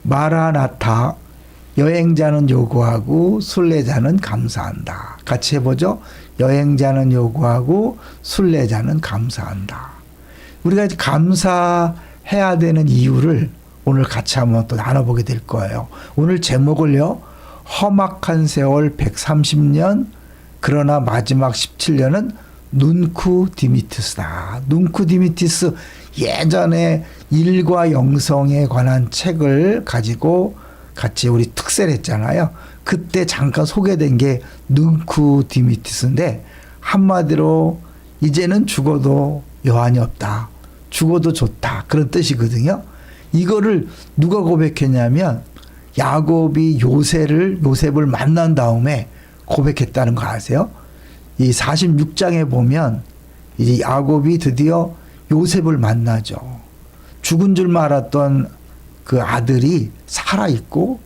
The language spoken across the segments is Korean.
마라나타. 여행자는 요구하고 순례자는 감사한다. 같이 해보죠. 여행자는 요구하고 순례자는 감사한다. 우리가 이제 감사해야 되는 이유를 오늘 같이 한번 또 나눠보게 될 거예요. 오늘 제목을요. 험악한 세월 130년 그러나 마지막 17년은 눈쿠 디미티스다. 눈쿠 디미티스 예전에 일과 영성에 관한 책을 가지고 같이 우리 특세를 했잖아요. 그때 잠깐 소개된 게 눈쿠 디미티스인데 한마디로 이제는 죽어도 여한이 없다. 죽어도 좋다. 그런 뜻이거든요. 이거를 누가 고백했냐면 야곱이 요셉을 만난 다음에 고백했다는 거 아세요? 이 46장에 보면 이제 야곱이 드디어 요셉을 만나죠. 죽은 줄 알았던 그 아들이 살아있고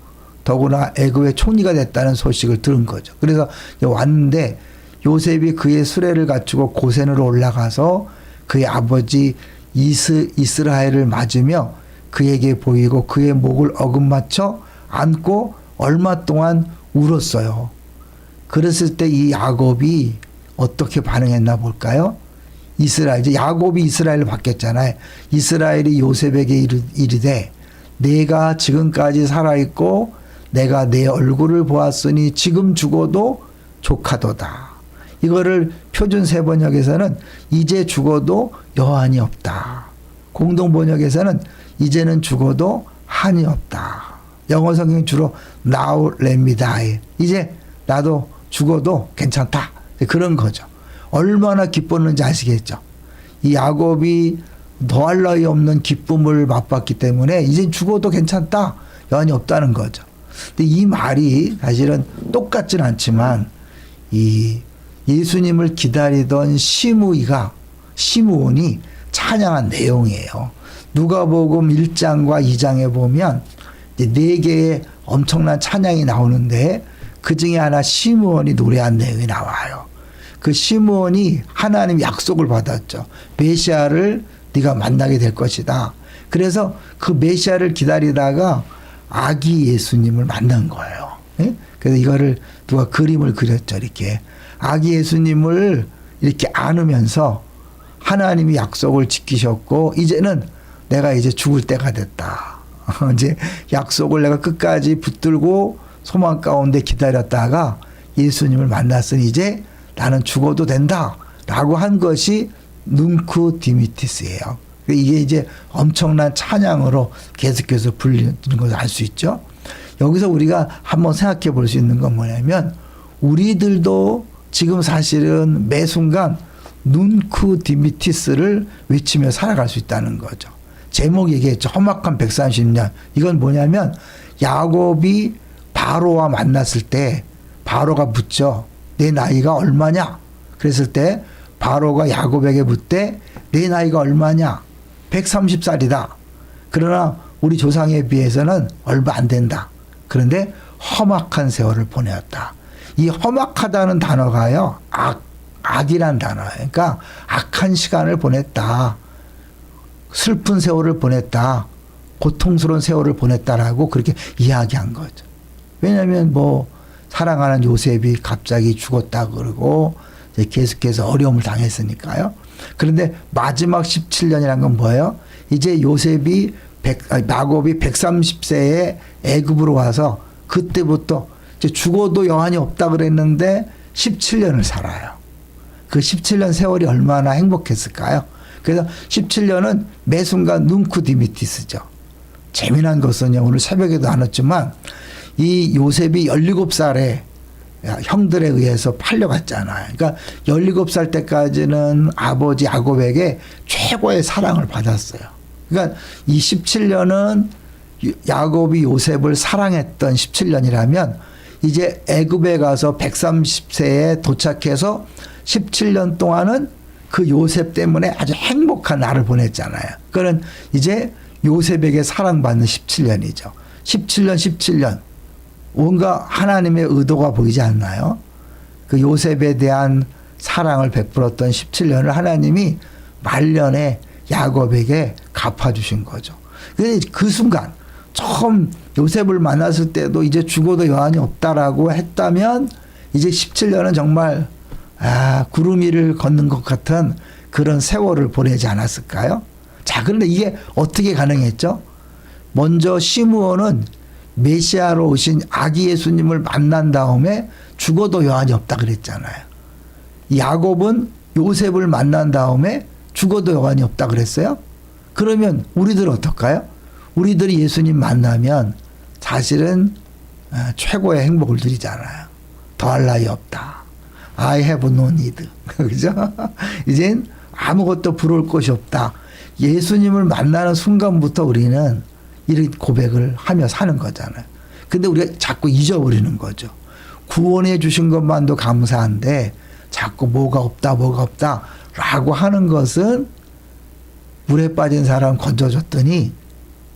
더구나 애굽의 총리가 됐다는 소식을 들은 거죠. 그래서 왔는데 요셉이 그의 수레를 갖추고 고센으로 올라가서 그의 아버지 이스라엘을 맞으며 그에게 보이고 그의 목을 어긋맞춰 안고 얼마 동안 울었어요. 그랬을 때 이 야곱이 어떻게 반응했나 볼까요? 이제 야곱이 이스라엘을 바뀌었잖아요. 이스라엘이 요셉에게 이르되 내가 지금까지 살아있고 내가 내 얼굴을 보았으니 지금 죽어도 조카도다. 이거를 표준 세번역에서는 이제 죽어도 여한이 없다. 공동 번역에서는 이제는 죽어도 한이 없다. 영어 성경 주로 now let me die. 이제 나도 죽어도 괜찮다. 그런 거죠. 얼마나 기뻤는지 아시겠죠? 이 야곱이 더할 나위 없는 기쁨을 맛봤기 때문에 이제 죽어도 괜찮다. 여한이 없다는 거죠. 근데 이 말이 사실은 똑같진 않지만 이 예수님을 기다리던 시므온이 찬양한 내용이에요. 누가복음 1장과 2장에 보면 이제 4개의 엄청난 찬양이 나오는데 그 중에 하나 시므온이 노래한 내용이 나와요. 그 시므온이 하나님 약속을 받았죠. 메시아를 네가 만나게 될 것이다. 그래서 그 메시아를 기다리다가 아기 예수님을 만난 거예요. 예? 그래서 이거를 누가 그림을 그렸죠. 이렇게 아기 예수님을 이렇게 안으면서 하나님이 약속을 지키셨고 이제는 내가 이제 죽을 때가 됐다. 이제 약속을 내가 끝까지 붙들고 소망 가운데 기다렸다가 예수님을 만났으니 이제 나는 죽어도 된다. 라고 한 것이 눈쿠 디미티스예요. 이게 이제 엄청난 찬양으로 계속해서 불리는 것을 알 수 있죠. 여기서 우리가 한번 생각해 볼 수 있는 건 뭐냐면 우리들도 지금 사실은 매 순간 눈쿠 디미티스를 외치며 살아갈 수 있다는 거죠. 제목 얘기했죠. 험악한 130년. 이건 뭐냐면 야곱이 바로와 만났을 때 바로가 묻죠. 내 나이가 얼마냐? 그랬을 때 바로가 야곱에게 묻되 내 나이가 얼마냐? 130살이다. 그러나 우리 조상에 비해서는 얼마 안 된다. 그런데 험악한 세월을 보내었다. 이 험악하다는 단어가요. 악이란 단어예요. 그러니까 악한 시간을 보냈다. 슬픈 세월을 보냈다. 고통스러운 세월을 보냈다라고 그렇게 이야기한 거죠. 왜냐하면 뭐 사랑하는 요셉이 갑자기 죽었다 그러고 계속해서 어려움을 당했으니까요. 그런데 마지막 17년이란 건 뭐예요? 이제 야곱이 130세에 애굽으로 와서 그때부터 이제 죽어도 여한이 없다 그랬는데 17년을 살아요. 그 17년 세월이 얼마나 행복했을까요? 그래서 17년은 매 순간 눈쿠 디미티스죠. 재미난 것은요, 오늘 새벽에도 나눴지만 이 요셉이 17살에 형들에 의해서 팔려갔잖아요. 그러니까 17살 때까지는 아버지 야곱에게 최고의 사랑을 받았어요. 그러니까 이 17년은 야곱이 요셉을 사랑했던 17년이라면 이제 애굽에 가서 130세에 도착해서 17년 동안은 그 요셉 때문에 아주 행복한 날을 보냈잖아요. 그건 이제 요셉에게 사랑받는 17년이죠. 17년. 뭔가 하나님의 의도가 보이지 않나요? 그 요셉에 대한 사랑을 베풀었던 17년을 하나님이 말년에 야곱에게 갚아주신 거죠. 그 순간 처음 요셉을 만났을 때도 이제 죽어도 여한이 없다라고 했다면 이제 17년은 정말 구름 위를 걷는 것 같은 그런 세월을 보내지 않았을까요? 자, 그런데 이게 어떻게 가능했죠? 먼저 시므온은 메시아로 오신 아기 예수님을 만난 다음에 죽어도 여한이 없다 그랬잖아요. 야곱은 요셉을 만난 다음에 죽어도 여한이 없다 그랬어요. 그러면 우리들은 어떨까요? 우리들이 예수님 만나면 사실은 최고의 행복을 누리잖아요. 더할 나위 없다. I have no need. 그죠? 이젠 아무것도 부러울 것이 없다. 예수님을 만나는 순간부터 우리는 이런 고백을 하며 사는 거잖아요. 근데 우리가 자꾸 잊어버리는 거죠. 구원해 주신 것만도 감사한데 자꾸 뭐가 없다 라고 하는 것은 물에 빠진 사람 건져줬더니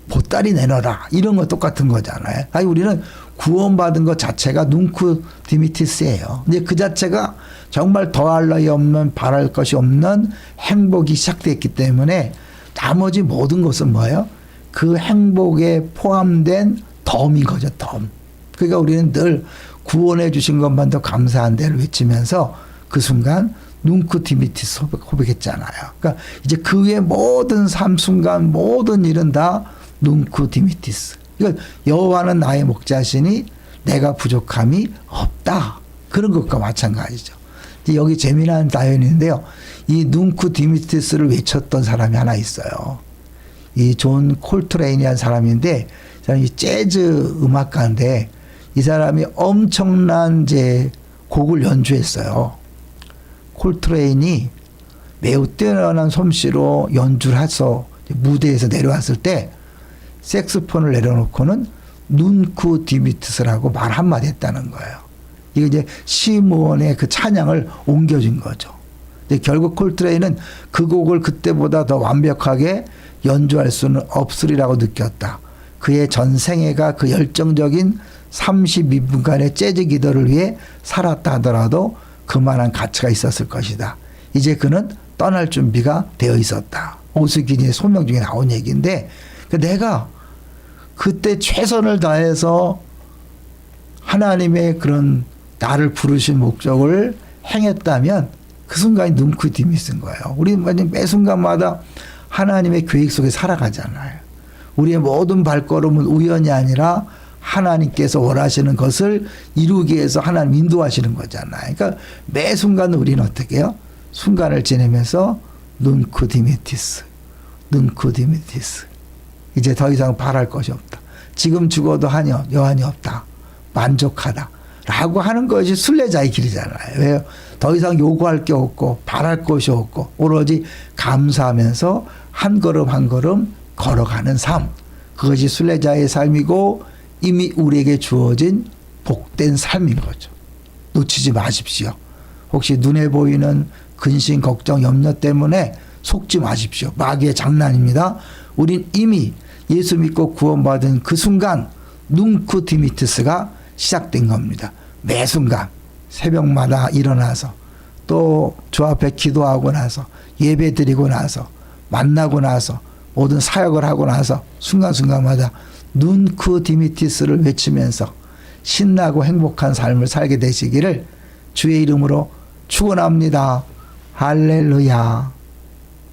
보따리 내놔라 이런 거 똑같은 거잖아요. 아니 우리는 구원받은 것 자체가 눈쿠 디미티스예요. 근데 그 자체가 정말 더할 나위 없는 바랄 것이 없는 행복이 시작됐기 때문에 나머지 모든 것은 뭐예요? 그 행복에 포함된 덤인 거죠. 덤. 그러니까 우리는 늘 구원해 주신 것만 더 감사한 데를 외치면서 그 순간 눈쿠 디미티스 고백했잖아요. 그러니까 이제 그 위에 모든 삶 순간 모든 일은 다 눈쿠 디미티스. 그러니까 여호와는 나의 목자시니 내가 부족함이 없다. 그런 것과 마찬가지죠. 여기 재미난 다연인데요. 이 눈쿠 디미티스를 외쳤던 사람이 하나 있어요. 이 존 콜트레인이라는 사람인데 이 사람이 재즈 음악가인데 이 사람이 엄청난 이제 곡을 연주했어요. 콜트레인이 매우 뛰어난 솜씨로 연주를 해서 무대에서 내려왔을 때 색스폰을 내려놓고는 눈쿠 디미티스라고 말 한마디 했다는 거예요. 이게 이제 시므온의 그 찬양을 옮겨준 거죠. 결국 콜트레인은 그 곡을 그때보다 더 완벽하게 연주할 수는 없으리라고 느꼈다. 그의 전생애가 그 열정적인 32분간의 재즈 기도를 위해 살았다 하더라도 그만한 가치가 있었을 것이다. 이제 그는 떠날 준비가 되어 있었다. 오스기니의 소명 중에 나온 얘기인데 내가 그때 최선을 다해서 하나님의 그런 나를 부르신 목적을 행했다면 그 순간이 눈쿠 디미스인 거예요. 우리 매 순간마다 하나님의 계획 속에 살아가잖아요. 우리의 모든 발걸음은 우연이 아니라 하나님께서 원하시는 것을 이루기 위해서 하나님 인도하시는 거잖아요. 그러니까 매 순간 우리는 어떻게 해요? 순간을 지내면서 눈쿠 디미티스, 눈쿠 디미티스. 이제 더 이상 바랄 것이 없다. 지금 죽어도 여한이 없다. 만족하다. 라고 하는 것이 순례자의 길이잖아요. 왜요? 더 이상 요구할 게 없고 바랄 것이 없고 오로지 감사하면서 한 걸음 한 걸음 걸어가는 삶. 그것이 순례자의 삶이고 이미 우리에게 주어진 복된 삶인 거죠. 놓치지 마십시오. 혹시 눈에 보이는 근심, 걱정, 염려 때문에 속지 마십시오. 마귀의 장난입니다. 우린 이미 예수 믿고 구원받은 그 순간 눈쿠 디미티스가 시작된 겁니다. 매 순간 새벽마다 일어나서 또 주 앞에 기도하고 나서 예배 드리고 나서 만나고 나서 모든 사역을 하고 나서 순간순간마다 눈쿠 디미티스를 외치면서 신나고 행복한 삶을 살게 되시기를 주의 이름으로 축원합니다. 할렐루야.